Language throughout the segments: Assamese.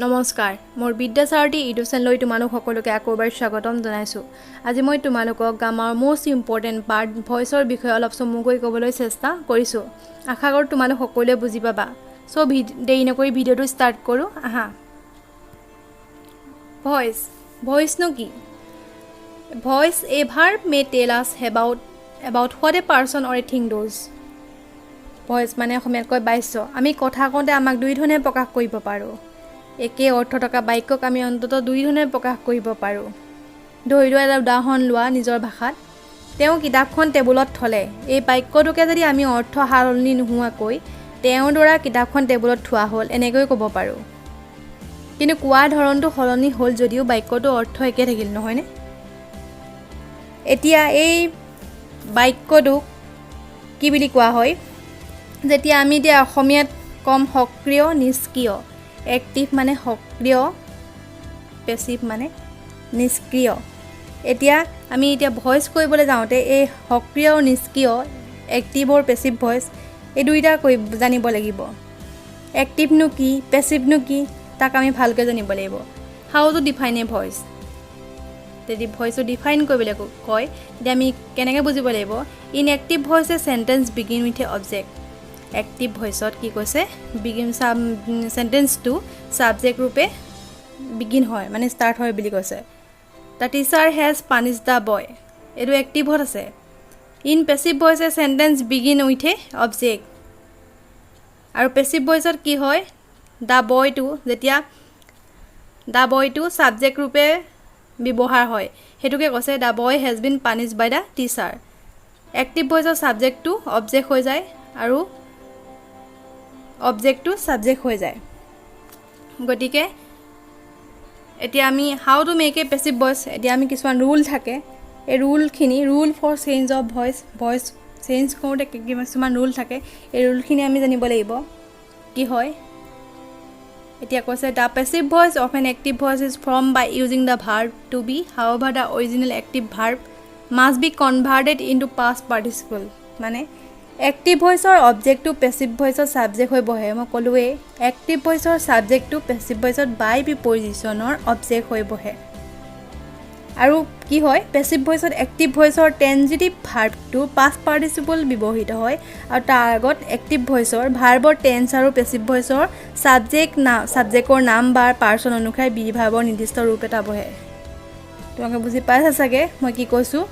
নমস্কাৰ মোৰ বিদ্যাসাৰথী ইউটিউব চেনেললৈ তোমালোক সকলোকে আকৌ এবাৰ স্বাগতম জনাইছো। আজি মই তোমালোকক গ্ৰামাৰ মোষ্ট ইম্পৰ্টেন্ট পাৰ্ট ভয়েসৰ বিষয়ে অলপ চমুকৈ ক'বলৈ চেষ্টা কৰিছো। আশা কৰোঁ তোমালোক সকলোৱে বুজি পাবা। সো দেৰি নকৰি ভিডিঅ'টো ষ্টাৰ্ট কৰো আহা। ভয়েস নো কি? Voice a verb may tell us about what a person or a thing does. Voice মানে অসমীয়াত কয় বাক্য। আমি কথা কওঁতে আমাক দুই ধৰণে প্ৰকাশ কৰিব পাৰো। একে অৰ্থ থকা বাক্যক আমি অন্তত দুই ধৰণে প্ৰকাশ কৰিব পাৰো। ধৰি লোৱা এটা উদাহৰণ লোৱা নিজৰ ভাষাত। তেওঁ কিতাপখন টেবুলত থলে। এই বাক্যটোকে যদি আমি অৰ্থ সালনি নোহোৱাকৈ তেওঁৰ দ্বাৰা কিতাপখন টেবুলত থোৱা হ'ল এনেকৈ ক'ব পাৰো। কিন্তু কোৱা ধৰণটো সলনি হ'ল যদিও বাক্যটো অৰ্থ একে থাকিল নহয়নে? এতিয়া এই বাক্যটোক কি বুলি কোৱা হয়? যেতিয়া আমি এতিয়া অসমীয়াত কম সক্ৰিয় নিষ্ক্ৰিয়। এক্টিভ মানে সক্ৰিয়, পেছিভ মানে নিষ্ক্ৰিয়। এতিয়া আমি এতিয়া ভয়েস কৰিবলৈ যাওঁতে এই সক্ৰিয় আৰু নিষ্ক্ৰিয়, এক্টিভ আৰু পেছিভ ভয়েস এই দুইটা জানিব লাগিব। এক্টিভ নো কি, পেছিভ নো কি তাক আমি ভালকৈ জানিব লাগিব। How to define a voice. যদি ভয়েসটো ডিফাইন কৰিবলৈ কয় তেতিয়া আমি কেনেকৈ বুজিব লাগিব? In active voice a sentence begin with a object. Active ভয়েসত কি কৈছে? বিগিন সেন্টেন্সটো সাবজেক্ট ৰূপে বিগিন হয় মানে স্টাৰ্ট হয় বুলি কৈছে। The teacher has punish the boy. এইটো এক্টিভত আছে। In passive voice a sentence begin with a object. আৰু পেছিভ ভয়েসত কি হয়? দ্য বয়টো সাবজেক্ট ৰূপে ব্যৱহাৰ হয়। হেতুকে কৈছে the boy has been punish by the teacher. Active ভয়েসৰ সাবজেক্টটো অবজেক্ট হৈ যায় আৰু অবজেক্টটো সাবজেক্ট হৈ যায়। গতিকে এতিয়া আমি how to make a passive voice, এতিয়া আমি কিছুমান ৰুল থাকে। এই rule for change of voice change কৰোঁতে কিছুমান ৰুল থাকে। এই ৰুলখিনি আমি জানিব লাগিব কি হয়। এতিয়া কৈছে the passive voice of an active voice is form by using the verb to be. However the original active verb must be converted into past participle. মানে এক্টিভ ভয়েসৰ অবজেক্টটো পেছিভ ভয়েসৰ সাবজেক্ট হৈ বহে। মই ক'লোৱেই এক্টিভ ভয়েসৰ সাবজেক্টটো পেছিভ ভয়েসত বাই প্ৰিপজিশ্যনৰ অবজেক্ট হৈ বহে। আৰু কি হয়? পেছিভ ভয়েসত এক্টিভ ভয়েসৰ ট্ৰেনজিটিভ ভাৰ্বটো পাষ্ট পাৰ্টিচিপল ব্যৱহৃত হয় আৰু তাৰ আগত এক্টিভ ভয়েসৰ ভাৰ্বৰ টেন্স আৰু পেছিভ ভয়েসৰ সাবজেক্টৰ নাম বা পাৰ্চন অনুসাৰে বি ভাৰ্বৰ নিৰ্দিষ্ট ৰূপ এটা বহে। তোমালোকে বুজি পাইছা চাগে মই কি কৈছোঁ?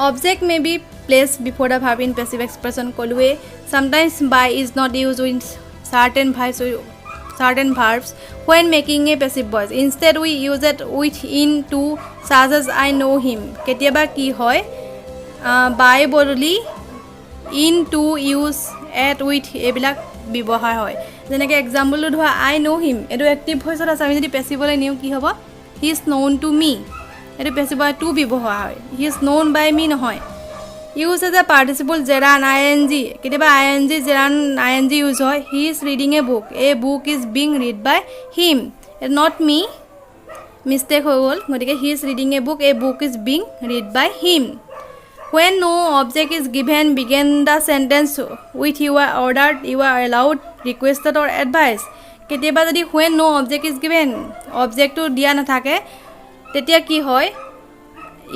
Object may be placed before the verb in passive expression. Kolwe sometimes by is not used with certain verbs when making a passive voice. Instead we use it with in to such as I know him. Ketiaba ki hoy by bodily in to use at with ebilak bibohar hoy. Jeneke example lo dhua I know him. Edu active voice ot ase ami jodi passive ole niu ki hobo? He is known to me. এটো পেছিভ হয় টু ব্যৱহাৰ হয়। He is known by me নহয়। Use as a participle gerund ING। কেতিয়াবা ING জেৰান ING ইউজ হয়। He is reading a book. A book is being read by him. Not me, mistake হৈ গ'ল। গতিকে he is reading a book is being read by him. When no object is given, begin the sentence with you are ordered, you are allowed, requested or advised. কেতিয়াবা যদি when no object is given, অবজেক্টটো দিয়া নাথাকে তেতিয়া কি হয়?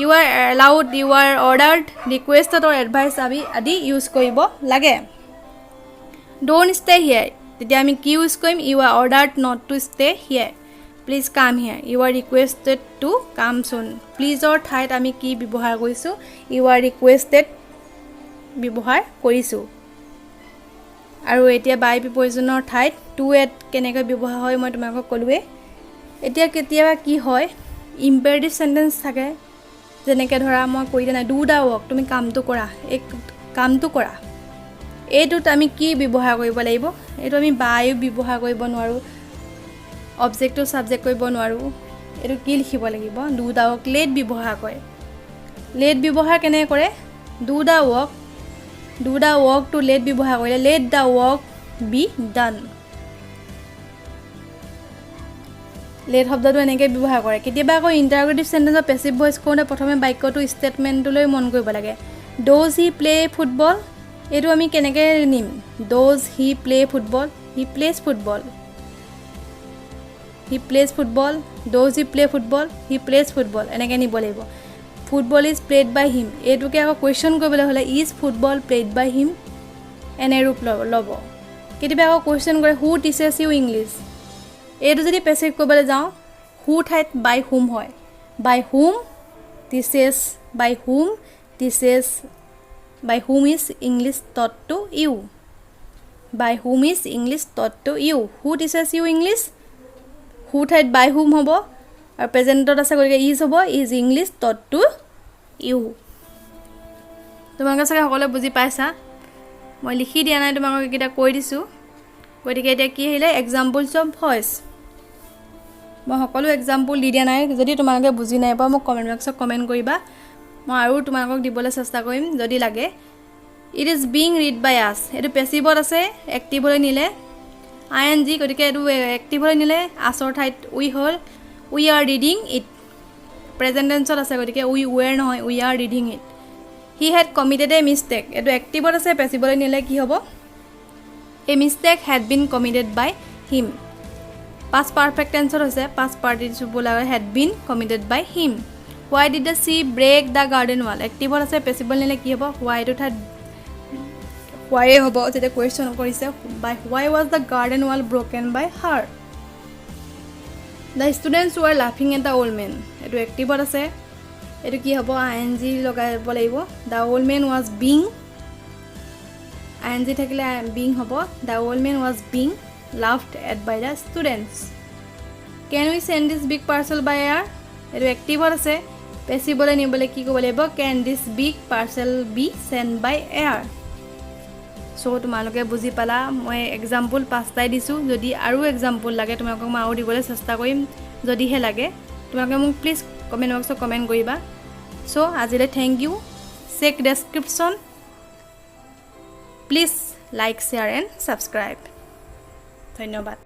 You are allowed, you are ordered, requested or advise আদি ইউজ কৰিব লাগে। ডোণ্ট ষ্টে হিয়াৰ তেতিয়া আমি কি ইউজ কৰিম? You are ordered not to stay here. Please come here. You are requested to come soon. প্লিজৰ ঠাইত আমি কি ব্যৱহাৰ কৰিছোঁ? ইউ আৰ ৰিকুৱেষ্টেড ব্যৱহাৰ কৰিছোঁ। আৰু এতিয়া বাই প্ৰিপজিশ্যনৰ ঠাইত টু এট কেনেকৈ ব্যৱহাৰ হয় মই তোমালোকক ক'লোৱেই। এতিয়া কেতিয়াবা কি হয়? ইম্পেৰেটিভ সেন্টেন্স থাকে। যেনেকৈ ধৰা মই কৈ দিয়া নাই ডু দ্য ৱৰ্ক, তুমি কামটো কৰা, এই কামটো কৰা। এইটোত আমি কি ব্যৱহাৰ কৰিব লাগিব? এইটো আমি বায়ু ব্যৱহাৰ কৰিব নোৱাৰোঁ, অবজেক্টটো সাবজেক্ট কৰিব নোৱাৰোঁ। এইটো কি লিখিব লাগিব? Do the work. লেট ব্যৱহাৰ কৰে। লেট ব্যৱহাৰ কেনেকৈ কৰে? Do the work to let ব্যৱহাৰ কৰিলে let the work be done. Let শব্দটো এনেকৈ ব্যৱহাৰ কৰে। কেতিয়াবা আকৌ ইণ্টাৰগ্ৰেটিভ সেন্টেন্সৰ পেছিভ ভয়েস কৰোঁতে প্ৰথমে বাক্যটো ষ্টেটমেণ্টলৈ মন কৰিব লাগে। ডজ হি প্লে ফুটবল, এইটো আমি কেনেকৈ নিম? Does he play football, he plays football. He plays football, does he play football, he plays football, এনেকৈ নিব লাগিব। Football is played by him, এইটোকে আকৌ কুৱেশ্যন কৰিবলৈ হ'লে is football played by him এনে ৰূপ ল'ব। কেতিয়াবা আকৌ কুৱেশ্যন কৰে হু টিচাৰ্ছ ইউ ইংলিছ, এইটো যদি পেচিভ কৰিবলৈ যাওঁ হু ঠাইত বাই হুম হয়, by whom teachers, by whom teachers, by whom is English taught to you, by whom is English taught to you, who teaches you English, who ঠাইত বাই হুম হ'ব আৰু প্ৰেজেণ্টত আছে গতিকে ইজ হ'ব, is English taught to you. তোমালোকে চাগে সকলোৱে বুজি পাইছা, মই লিখি দিয়া নাই, তোমালোকক এইকেইটা কৈ দিছোঁ। গতিকে এতিয়া কি আহিলে এক্সাম্পলছ অফ ভইচ, মই সকলো এক্সাম্পল দি দিয়া নাই, যদি তোমালোকে বুজি নাই পোৱা মোক কমেণ্ট বক্সত কমেণ্ট কৰিবা, মই আৰু তোমালোকক দিবলৈ চেষ্টা কৰিম যদি লাগে। ইট ইজ বিং ৰিড বাই আছ, এইটো পেচিভত আছে, এক্টিভলৈ নিলে ING, গতিকে এইটো এক্টিভলৈ নিলে আছৰ ঠাইত উই হ'ল, we are reading it. Present টেন্সত আছে গতিকে উই ৱেৰ নহয়, we are reading it. He had committed a mistake, এইটো এক্টিভত আছে, পেচিভলৈ নিলে কি হ'ব a mistake had been committed by him. Past perfect টেন্সত হৈছে, past participle had been committed by him. Why did the she break the garden wall, এক্টিভত আছে, পেচিভলৈ নিলে কি হ'ব হোৱাইটো ঠাইত হোৱাই হ'ব, যেতিয়া কুৱেশ্যন কৰিছে by why was the garden wall broken by her. The students were লাফিং এট দ্য অল্ড মেন, এইটো এক্টিভত আছে, এইটো কি হ'ব ING লগাব লাগিব। The old men was being, ING থাকিলে বিং হ'ব, the old men was being laughed at by the students. Can we send this big parcel by air, এইটো এক্টিভত আছে, পেচিভলৈ নিবলৈ কি ক'ব লাগিব can this big parcel B send by air. চ' তোমালোকে বুজি পালা, মই এক্সাম্পল 5টাই দিছোঁ, যদি আৰু এক্সাম্পল লাগে তোমালোকক মই আৰু দিবলৈ চেষ্টা কৰিম, যদিহে লাগে তোমালোকে মোক প্লিজ কমেণ্ট বক্সত কমেণ্ট কৰিবা। চ' আজিলৈ thank you, check description, please like share and subscribe, ধন্যবাদ।